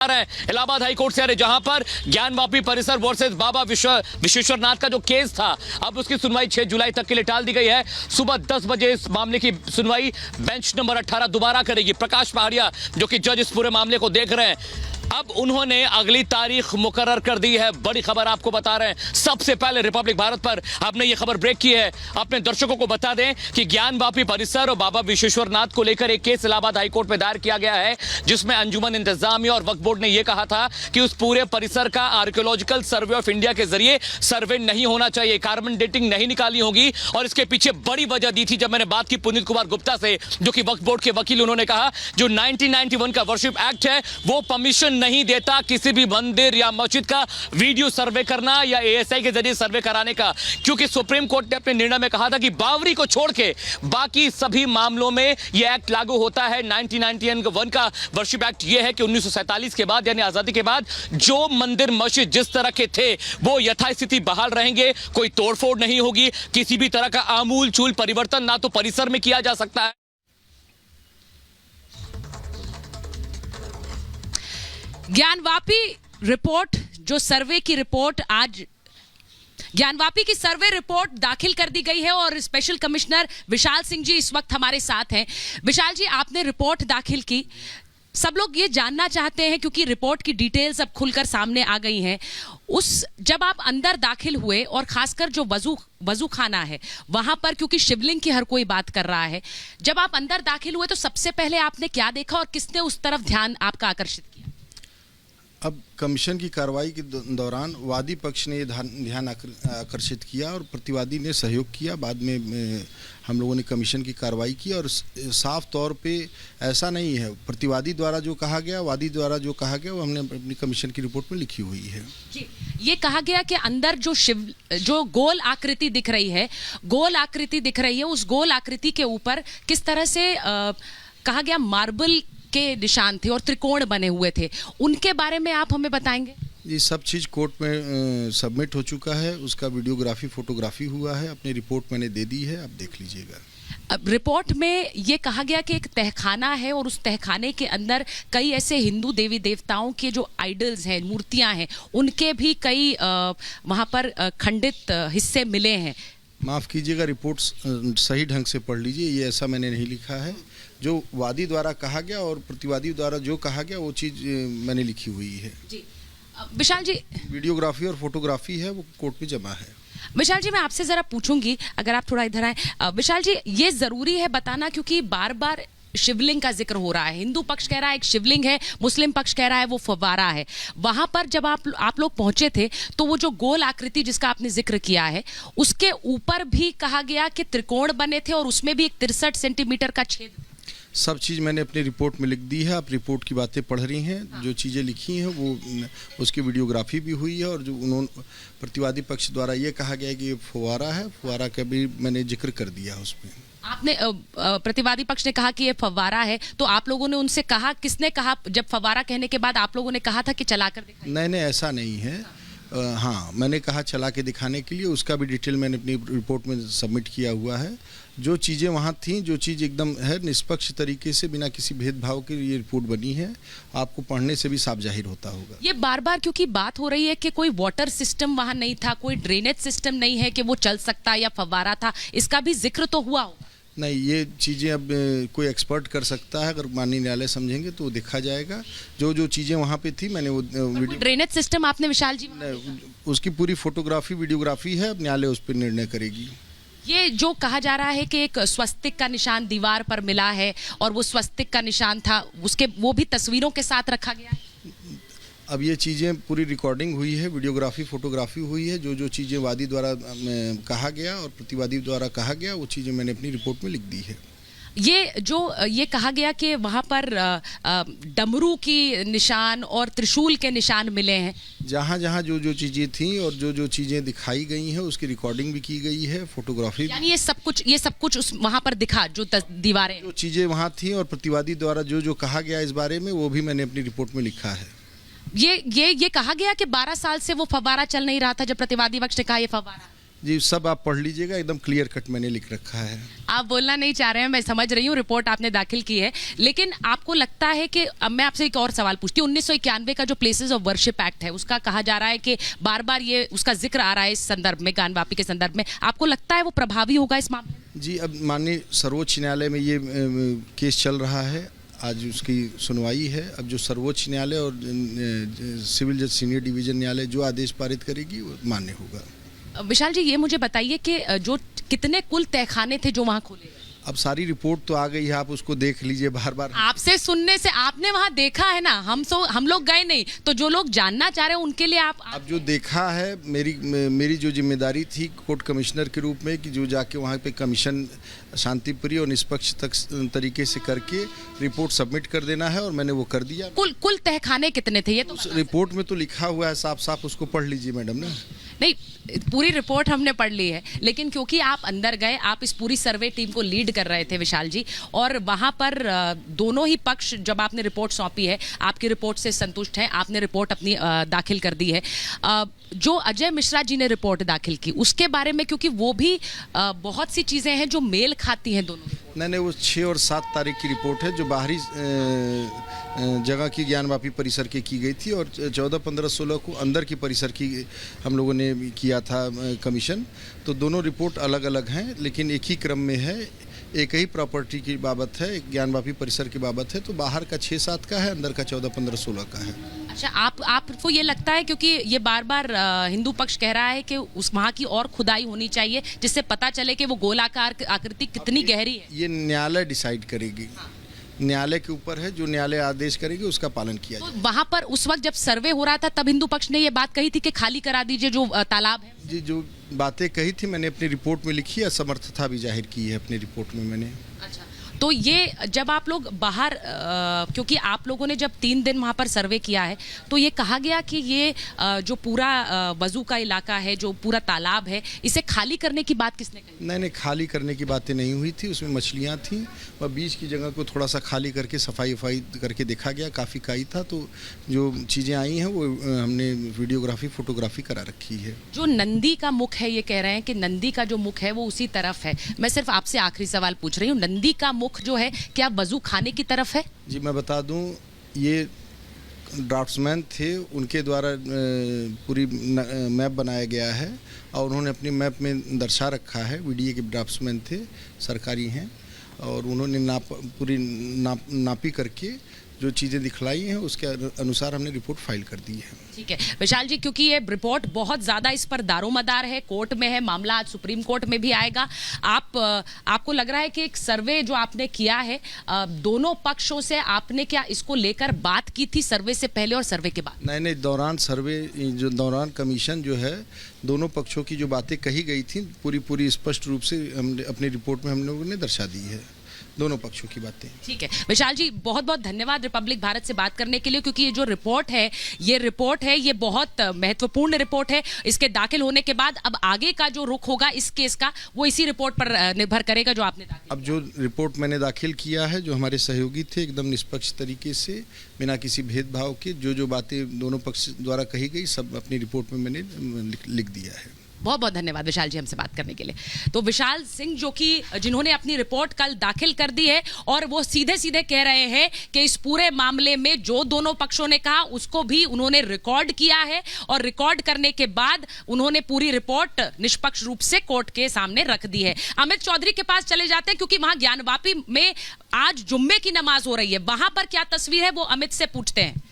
Allahabad high court से आ रहे, जहां पर ज्ञानवापी परिसर वर्सेस बाबा विश्वेश्वरनाथ का जो केस था, अब उसकी सुनवाई 6 जुलाई तक के लिए टाल दी गई है। सुबह 10 बजे इस मामले की सुनवाई बेंच नंबर 18 दोबारा करेगी। प्रकाश पहाड़िया जो कि जज इस पूरे मामले को देख रहे हैं, अब उन्होंने अगली तारीख मुकर्रर कर दी है। बड़ी खबर आपको बता रहे हैं, सबसे पहले रिपब्लिक भारत पर आपने ये खबर ब्रेक की है। अपने दर्शकों को बता दें कि ज्ञानवापी परिसर और बाबा विश्वेश्वरनाथ को लेकर एक केस इलाहाबाद हाईकोर्ट में दायर किया गया है, जिसमें अंजुमन इंतजामिया और वक्फ बोर्ड ने यह कहा था कि उस पूरे परिसर का आर्कियोलॉजिकल सर्वे ऑफ इंडिया के जरिए सर्वे नहीं होना चाहिए, कार्बन डेटिंग नहीं निकाली होगी। और इसके पीछे बड़ी वजह दी थी जब मैंने बात की पुनीत कुमार गुप्ता से, जो कि वक्फ बोर्ड के वकील, उन्होंने कहा जो 1991 का वर्शिप एक्ट है वो परमिशन नहीं देता किसी भी मंदिर या मस्जिद का वीडियो सर्वे करना या एएसआई के जरिए सर्वे कराने का, क्योंकि सुप्रीम कोर्ट ने अपने निर्णय में कहा था कि बावरी को छोड़ के बाकी सभी मामलों में यह एक्ट लागू होता है। 1991 का वर्शिप एक्ट यह है कि 1947 के बाद यानी आजादी के बाद जो मंदिर मस्जिद जिस तरह के थे वो यथास्थिति बहाल रहेंगे, कोई तोड़फोड़ नहीं होगी, किसी भी तरह का आमूल चूल परिवर्तन ना तो परिसर में किया जा सकता है। ज्ञानवापी रिपोर्ट, जो सर्वे की रिपोर्ट आज ज्ञानवापी की सर्वे रिपोर्ट दाखिल कर दी गई है और स्पेशल कमिश्नर विशाल सिंह जी इस वक्त हमारे साथ हैं। विशाल जी, आपने रिपोर्ट दाखिल की, सब लोग ये जानना चाहते हैं क्योंकि रिपोर्ट की डिटेल्स अब खुलकर सामने आ गई हैं। जब आप अंदर दाखिल हुए और खासकर जो वजू खाना है वहां पर, क्योंकि शिवलिंग की हर कोई बात कर रहा है, जब आप अंदर दाखिल हुए तो सबसे पहले आपने क्या देखा और किसने उस तरफ ध्यान आपका आकर्षित किया? अब कमीशन की कार्रवाई के दौरान वादी पक्ष ने ध्यान आकर्षित किया और प्रतिवादी ने सहयोग किया। बाद में हम लोगों ने कमीशन की कार्रवाई की और साफ तौर पे ऐसा नहीं है, प्रतिवादी द्वारा जो कहा गया, वादी द्वारा जो कहा गया, वो हमने अपनी कमीशन की रिपोर्ट में लिखी हुई है। जी, ये कहा गया कि अंदर जो गोल आकृति दिख रही है, उस गोल आकृति के ऊपर किस तरह से कहा गया मार्बल के निशान थे और त्रिकोण बने हुए थे, उनके बारे में आप हमें बताएंगे? ये सब चीज़ कोर्ट में सबमिट हो चुका है, उसका वीडियोग्राफी फोटोग्राफी हुआ है, अपनी रिपोर्ट मैंने दे दी है, आप देख लीजिएगा। अब रिपोर्ट में ये कहा गया कि एक तहखाना है और उस तहखाने के अंदर कई ऐसे हिंदू देवी देवताओं के जो आइडल्स हैं, मूर्तियां हैं, उनके भी कई वहाँ पर खंडित हिस्से मिले हैं। माफ़ कीजिएगा, रिपोर्ट सही ढंग से पढ़ लीजिए, ये ऐसा मैंने नहीं लिखा है। जो वादी द्वारा कहा गया और प्रतिवादी द्वारा जो कहा गया वो चीज़ मैंने लिखी हुई है। जी विशाल जी, वीडियोग्राफी और फोटोग्राफी है वो कोर्ट में जमा है। विशाल जी, मैं आपसे ज़रा पूछूंगी, अगर आप थोड़ा इधर आए। विशाल जी, ये ज़रूरी है बताना क्योंकि बार बार शिवलिंग का जिक्र हो रहा है। हिंदू पक्ष कह रहा है एक शिवलिंग है, मुस्लिम पक्ष कह रहा है वो फव्वारा है। वहां पर जब आप लोग पहुंचे थे तो वो जो गोल आकृति जिसका आपने जिक्र किया है, उसके ऊपर भी कहा गया कि त्रिकोण बने थे और उसमें भी एक 63 सेंटीमीटर का छेद। सब चीज़ मैंने अपनी रिपोर्ट में लिख दी है, आप रिपोर्ट की बातें पढ़ रही हैं। हाँ। जो चीज़ें लिखी हैं वो उसकी वीडियोग्राफी भी हुई है और जो उन्होंने प्रतिवादी पक्ष द्वारा ये कहा गया कि ये फव्वारा है, फव्वारा का भी मैंने जिक्र कर दिया उसमें। आपने प्रतिवादी पक्ष ने कहा कि ये फव्वारा है, तो आप लोगों ने उनसे कहा, किसने कहा जब फव्वारा कहने के बाद आप लोगों ने कहा था कि चलाकर दिखाइए? नहीं, ऐसा नहीं है। हाँ, मैंने कहा चला के दिखाने के लिए, उसका भी डिटेल मैंने अपनी रिपोर्ट में सबमिट किया हुआ है। जो चीज़ें वहाँ थीं, जो चीज़ एकदम है निष्पक्ष तरीके से बिना किसी भेदभाव के ये रिपोर्ट बनी है, आपको पढ़ने से भी साफ जाहिर होता होगा। ये बार बार क्योंकि बात हो रही है कि कोई वाटर सिस्टम वहाँ नहीं था, कोई ड्रेनेज सिस्टम नहीं है कि वो चल सकता या फव्वारा था, इसका भी जिक्र तो हुआ होगा? नहीं, ये चीज़ें अब कोई एक्सपर्ट कर सकता है, अगर माननीय न्यायालय समझेंगे तो देखा जाएगा। जो चीज़ें वहाँ पे थी मैंने वो ड्रेनेज सिस्टम आपने विशाल जी उसकी पूरी फोटोग्राफी वीडियोग्राफी है, अब न्यायालय उस पर निर्णय करेगी। ये जो कहा जा रहा है कि एक स्वस्तिक का निशान दीवार पर मिला है और वो स्वस्तिक का निशान था, उसके वो भी तस्वीरों के साथ रखा गया है। अब ये चीज़ें पूरी रिकॉर्डिंग हुई है, वीडियोग्राफी फोटोग्राफी हुई है। जो चीज़ें वादी द्वारा कहा गया और प्रतिवादी द्वारा कहा गया वो चीज़ें मैंने अपनी रिपोर्ट में लिख दी है। ये कहा गया कि वहाँ पर डमरू की निशान और त्रिशूल के निशान मिले हैं। जहाँ जो चीज़ें थीं और जो चीज़ें दिखाई गई हैं उसकी रिकॉर्डिंग भी की गई है, फोटोग्राफी। यानी ये सब कुछ उस वहाँ पर दिखा, जो दीवारें, जो चीज़ें वहाँ थीं और प्रतिवादी द्वारा जो कहा गया इस बारे में, वो भी मैंने अपनी रिपोर्ट में लिखा है। ये कहा गया कि 12 साल से वो फव्वारा चल नहीं रहा था जब प्रतिवादी पक्ष ने कहा ये फव्वारा। जी सब आप पढ़ लीजिएगा, एकदम क्लियर कट मैंने लिख रखा है। आप बोलना नहीं चाह रहे हैं, मैं समझ रही हूँ, रिपोर्ट आपने दाखिल की है, लेकिन आपको लगता है कि अब मैं आपसे एक और सवाल पूछती हूँ। 1991 का जो प्लेसेस ऑफ वर्शिप एक्ट है, उसका कहा जा रहा है कि बार बार ये उसका जिक्र आ रहा है इस संदर्भ में, ज्ञानवापी के संदर्भ में, आपको लगता है वो प्रभावी होगा इस मामले में? जी अब माननीय सर्वोच्च न्यायालय में ये केस चल रहा है, आज उसकी सुनवाई है। अब जो सर्वोच्च न्यायालय और सिविल जज सीनियर डिवीजन न्यायालय जो आदेश पारित करेगी वो मान्य होगा। विशाल जी, ये मुझे बताइए कि जो कितने कुल तहखाने थे जो वहाँ खोले? अब सारी रिपोर्ट तो आ गई है, आप उसको देख लीजिए बार बार। आपसे सुनने से, आपने वहाँ देखा है ना, हम लोग गए नहीं, तो जो लोग जानना चाह रहे हैं उनके लिए आप अब जो देखा है, मेरी जो जिम्मेदारी थी कोर्ट कमिश्नर के रूप में कि जो जाके वहाँ पे कमीशन शांतिप्रिय और निष्पक्ष तरीके से करके रिपोर्ट सबमिट कर देना है, और मैंने वो कर दिया। कुल तहखाने कितने थे ये तो रिपोर्ट में तो लिखा हुआ है साफ साफ, उसको पढ़ लीजिए मैडम ना। नहीं, पूरी रिपोर्ट हमने पढ़ ली है, लेकिन क्योंकि आप अंदर गए, आप इस पूरी सर्वे टीम को लीड कर रहे थे विशाल जी, और वहां पर दोनों ही पक्ष, जब आपने रिपोर्ट सौंपी है, आपकी रिपोर्ट से संतुष्ट हैं, आपने रिपोर्ट अपनी दाखिल कर दी है। जो अजय मिश्रा जी ने रिपोर्ट दाखिल की, उसके बारे में, क्योंकि वो भी बहुत सी चीजें हैं जो मेल खाती हैं दोनों। नहीं, वो 6 और 7 तारीख की रिपोर्ट है जो बाहरी जगह की ज्ञानवापी परिसर की गई थी, और 14, 15, 16 को अंदर की परिसर की हम लोगों ने किया था कमीशन। तो दोनों रिपोर्ट अलग अलग हैं, लेकिन एक ही क्रम में है, एक ही प्रॉपर्टी की बाबत है, ग्यानवापी परिसर की बाबत है। तो बाहर का 6-7 का है, अंदर का 14, 15, 16 का है। अच्छा, आपको ये लगता है, क्योंकि ये बार बार हिंदू पक्ष कह रहा है कि उस वहाँ की और खुदाई होनी चाहिए जिससे पता चले कि वो गोलाकार आकृति कितनी गहरी है? ये न्यायालय डिसाइड करेगी, न्यायालय के ऊपर है, जो न्यायालय आदेश करेगी उसका पालन किया जाए। तो वहाँ पर उस वक्त जब सर्वे हो रहा था, तब हिंदू पक्ष ने ये बात कही थी कि खाली करा दीजिए जो तालाब है? जी, जो बातें कही थी मैंने अपनी रिपोर्ट में लिखी है, असमर्थता भी जाहिर की है अपनी रिपोर्ट में मैंने। अच्छा, तो ये जब आप लोग बाहर, क्योंकि आप लोगों ने जब 3 दिन वहाँ पर सर्वे किया है, तो ये कहा गया कि ये जो पूरा वजू का इलाका है, जो पूरा तालाब है, इसे खाली करने की बात किसने कही? नहीं, खाली करने की बातें नहीं हुई थी, उसमें मछलियाँ थीं, और बीच की जगह को थोड़ा सा खाली करके सफाई करके देखा गया, काफ़ी काई था। तो जो चीज़ें आई हैं वो हमने वीडियोग्राफी, फोटोग्राफी करा रखी है। जो नंदी का मुख है, ये कह रहे हैं कि नंदी का जो मुख है वो उसी तरफ है। मैं सिर्फ आपसे आखिरी सवाल पूछ रही हूँ, नंदी का मुख जो है क्या वजू खाने की तरफ है? जी, मैं बता दूं, ये ड्राफ्ट्समैन थे, उनके द्वारा पूरी मैप बनाया गया है, और उन्होंने अपनी मैप में दर्शा रखा है। वीडीए के ड्राफ्ट्समैन थे, सरकारी हैं, और उन्होंने पूरी नापी करके जो चीज़ें दिखलाई हैं उसके अनुसार हमने रिपोर्ट फाइल कर दी है। ठीक है विशाल जी, क्योंकि ये रिपोर्ट बहुत ज़्यादा इस पर दारोमदार है, कोर्ट में है, मामला आज सुप्रीम कोर्ट में भी आएगा। आपको लग रहा है कि एक सर्वे जो आपने किया है, दोनों पक्षों से आपने क्या इसको लेकर बात की थी सर्वे से पहले और सर्वे के बाद? नहीं, दौरान कमीशन जो है, दोनों पक्षों की जो बातें कही गई थी पूरी स्पष्ट रूप से हमने अपनी रिपोर्ट में हम लोगों ने दर्शा दी है, दोनों पक्षों की बातें। ठीक है विशाल जी, बहुत बहुत धन्यवाद रिपब्लिक भारत से बात करने के लिए, क्योंकि ये जो रिपोर्ट है ये बहुत महत्वपूर्ण रिपोर्ट है। इसके दाखिल होने के बाद अब आगे का जो रुख होगा इस केस का, वो इसी रिपोर्ट पर निर्भर करेगा जो आपने दाखिल। अब जो रिपोर्ट मैंने दाखिल किया है, जो हमारे सहयोगी थे, एकदम निष्पक्ष तरीके से, बिना किसी भेदभाव के, जो बातें दोनों पक्ष द्वारा कही गई, सब अपनी रिपोर्ट में मैंने लिख दिया है। बहुत बहुत धन्यवाद विशाल जी हमसे बात करने के लिए। तो विशाल सिंह, जो कि जिन्होंने अपनी रिपोर्ट कल दाखिल कर दी है, और वो सीधे सीधे कह रहे हैं कि इस पूरे मामले में जो दोनों पक्षों ने कहा उसको भी उन्होंने रिकॉर्ड किया है, और रिकॉर्ड करने के बाद उन्होंने पूरी रिपोर्ट निष्पक्ष रूप से कोर्ट के सामने रख दी है। अमित चौधरी के पास चले जाते हैं, क्योंकि वहां ज्ञानवापी में आज जुम्मे की नमाज हो रही है, वहां पर क्या तस्वीर है वो अमित से पूछते हैं।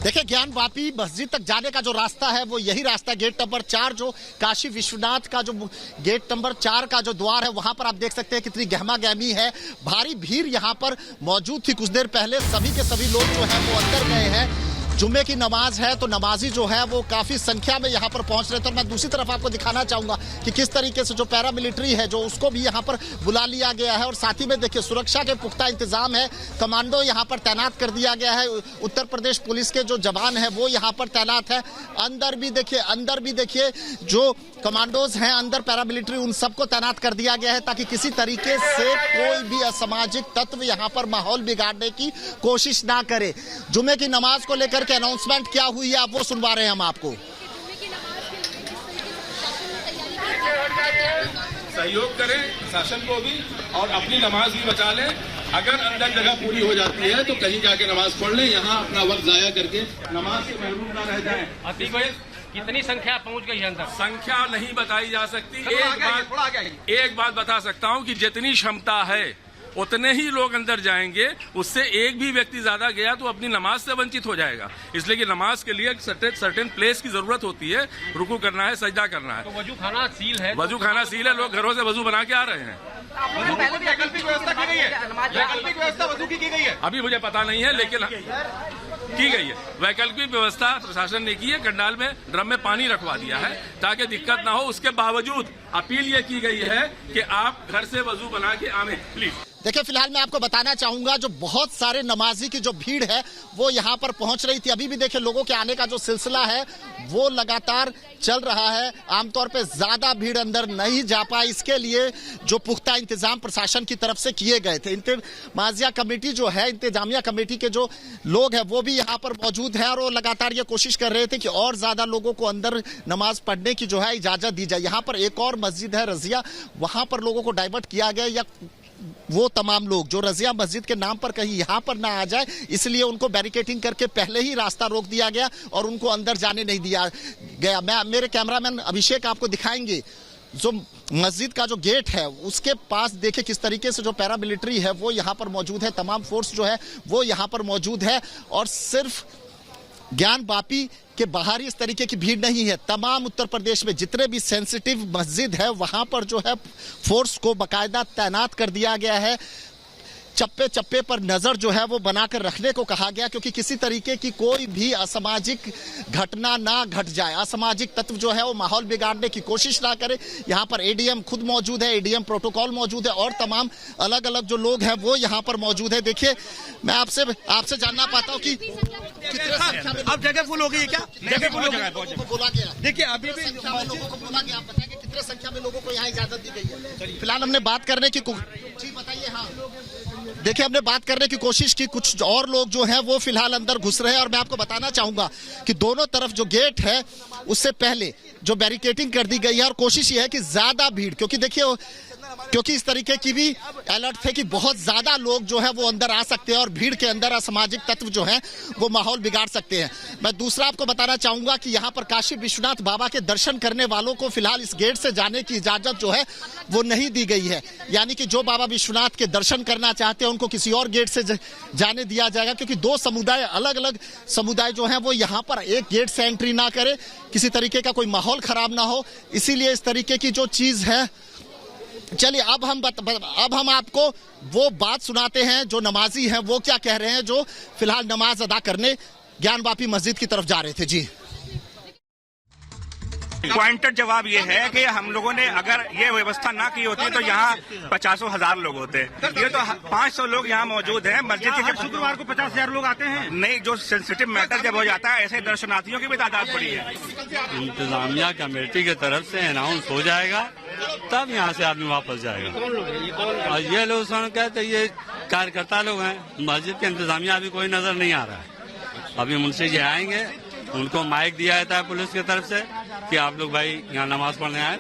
देखिए, ज्ञानवापी मस्जिद तक जाने का जो रास्ता है वो यही रास्ता, गेट नंबर 4, जो काशी विश्वनाथ का जो गेट नंबर 4 का जो द्वार है, वहां पर आप देख सकते हैं कितनी गहमा गहमी है। भारी भीड़ यहां पर मौजूद थी कुछ देर पहले, सभी के सभी लोग जो है वो अंदर गए हैं। जुम्मे की नमाज है, तो नमाजी जो है वो काफी संख्या में यहाँ पर पहुंच रहे थे। और मैं दूसरी तरफ आपको दिखाना चाहूंगा कि किस तरीके से जो पैरामिलिट्री है, जो उसको भी यहाँ पर बुला लिया गया है, और साथ ही में देखिए सुरक्षा के पुख्ता इंतजाम है, कमांडो यहाँ पर तैनात कर दिया गया है। उत्तर प्रदेश पुलिस के जो जवान है वो यहाँ पर तैनात है। अंदर भी देखिए जो कमांडोज हैं अंदर, पैरामिलिट्री, उन सबको तैनात कर दिया गया है, ताकि किसी तरीके से कोई भी असामाजिक तत्व यहाँ पर माहौल बिगाड़ने की कोशिश ना करे। जुम्मे की नमाज को लेकर के अनाउंसमेंट क्या हुई है, आप वो सुनवा रहे हैं हम आपको। सहयोग करें प्रशासन को भी और अपनी नमाज भी बचा लें। अगर अंदर जगह पूरी हो जाती है तो कहीं जाके नमाज पढ़ लें, यहाँ अपना वक्त जाया करके नमाज से महरूम न रह जाए। कितनी संख्या पहुंच गई है अंदर? संख्या नहीं बताई जा सकती। एक बात बता सकता हूँ कि जितनी क्षमता है उतने ही लोग अंदर जाएंगे। उससे एक भी व्यक्ति ज्यादा गया तो अपनी नमाज से वंचित हो जाएगा। इसलिए कि नमाज के लिए सर्टेन प्लेस की जरूरत होती है, रुकू करना है, सजदा करना है। तो वजू खाना सील है? वजू खाना सील है, लोग घरों से वजू बना के आ रहे हैं। वैकल्पिक व्यवस्था की गई है? वैकल्पिक व्यवस्था वजू की गई है? अभी मुझे पता नहीं है, लेकिन की गई है। वैकल्पिक व्यवस्था प्रशासन ने की है। कंडाल में ड्रम में पानी रखवा दिया है ताकि दिक्कत ना हो। उसके बावजूद अपील ये की गई है कि आप घर से वजू बना के आवे प्लीज। देखिए, फिलहाल मैं आपको बताना चाहूंगा जो बहुत सारे नमाजी की जो भीड़ है वो यहाँ पर पहुंच रही थी। अभी भी देखिए लोगों के आने का जो सिलसिला है वो लगातार चल रहा है। आमतौर पे ज्यादा भीड़ अंदर नहीं जा पाई, इसके लिए जो पुख्ता इंतजाम प्रशासन की तरफ से किए गए थे। इंतजामिया कमेटी जो है, इंतजामिया कमेटी के जो लोग हैं वो भी यहाँ पर मौजूद है और वो लगातार ये कोशिश कर रहे थे कि और ज्यादा लोगों को अंदर नमाज पढ़ने की जो है इजाजत दी जाए। यहाँ पर एक और मस्जिद है रजिया, वहां पर लोगों को डाइवर्ट किया गया या वो तमाम लोग जो रजिया मस्जिद के नाम पर कहीं यहाँ पर ना आ जाए इसलिए उनको बैरिकेडिंग करके पहले ही रास्ता रोक दिया गया और उनको अंदर जाने नहीं दिया गया। मेरे कैमरामैन अभिषेक आपको दिखाएंगे जो मस्जिद का जो गेट है उसके पास देखिए किस तरीके से जो पैरामिलिट्री है वो यहाँ पर मौजूद है, तमाम फोर्स जो है वो यहाँ पर मौजूद है और सिर्फ ज्ञान वापी के बाहर इस तरीके की भीड़ नहीं है। तमाम उत्तर प्रदेश में जितने भी सेंसिटिव मस्जिद है वहां पर जो है फोर्स को बाकायदा तैनात कर दिया गया है। चप्पे चप्पे पर नजर जो है वो बनाकर रखने को कहा गया क्योंकि किसी तरीके की कोई भी असामाजिक घटना ना घट जाए, असामाजिक तत्व जो है वो माहौल बिगाड़ने की कोशिश ना करे। यहाँ पर एडीएम खुद मौजूद है, एडीएम प्रोटोकॉल मौजूद है और तमाम अलग अलग जो लोग हैं वो यहाँ पर मौजूद है। देखिए मैं आपसे जानना पाता हूँ कि कितने संख्या में अब जगह फुल हो गई है क्या? जगह फुल हो गई है, बोला गया। देखिए अभी भी लोगों को बोला गया, आप बताएंगे कितने संख्या में लोगों को यहाँ इजाजत दी गई है? फिलहाल हमने बात करने की जी बताइए। हाँ देखिए हमने बात करने की कोशिश की, कुछ और लोग जो हैं वो फिलहाल अंदर घुस रहे हैं और मैं आपको बताना चाहूंगा कि दोनों तरफ जो गेट है उससे पहले जो बैरिकेडिंग कर दी गई है और कोशिश ये है कि ज्यादा भीड़, क्योंकि इस तरीके की भी अलर्ट थे कि बहुत ज्यादा लोग जो है वो अंदर आ सकते हैं और भीड़ के अंदर असामाजिक तत्व जो है वो माहौल बिगाड़ सकते हैं। मैं दूसरा आपको बताना चाहूंगा कि यहाँ पर काशी विश्वनाथ बाबा के दर्शन करने वालों को फिलहाल इस गेट से जाने की इजाजत जो है वो नहीं दी गई है, यानी कि जो बाबा विश्वनाथ के दर्शन करना चाहते हैं उनको किसी और गेट से जाने दिया जाएगा क्योंकि दो समुदाय, अलग अलग समुदाय जो है वो यहाँ पर एक गेट से एंट्री ना करे, किसी तरीके का कोई माहौल खराब ना हो, इसीलिए इस तरीके की जो चीज है। चलिए अब हम आपको वो बात सुनाते हैं जो नमाजी हैं वो क्या कह रहे हैं जो फिलहाल नमाज अदा करने ज्ञान वापी मस्जिद की तरफ जा रहे थे। जी पॉइंटेड जवाब ये है कि हम लोगों ने अगर ये व्यवस्था ना की होती तो यहाँ 50,000 लोग होते। ये तो 500 लोग यहाँ मौजूद हैं मस्जिद के। शुक्रवार को 50,000 लोग आते हैं। नहीं, जो सेंसिटिव मैटर जब हो जाता है ऐसे दर्शनार्थियों की भी तादाद बड़ी है। इंतजामिया कमेटी की तरफ से अनाउंस हो जाएगा तब यहाँ से आदमी वापस जाएगा। और ये लोग कहते ये कार्यकर्ता लोग हैं, मस्जिद के इंतजामिया अभी कोई नजर नहीं आ रहा है। अभी मुंशी जी आएंगे, उनको माइक दिया जाता है पुलिस की तरफ से कि आप लोग भाई यहाँ नमाज पढ़ने आए।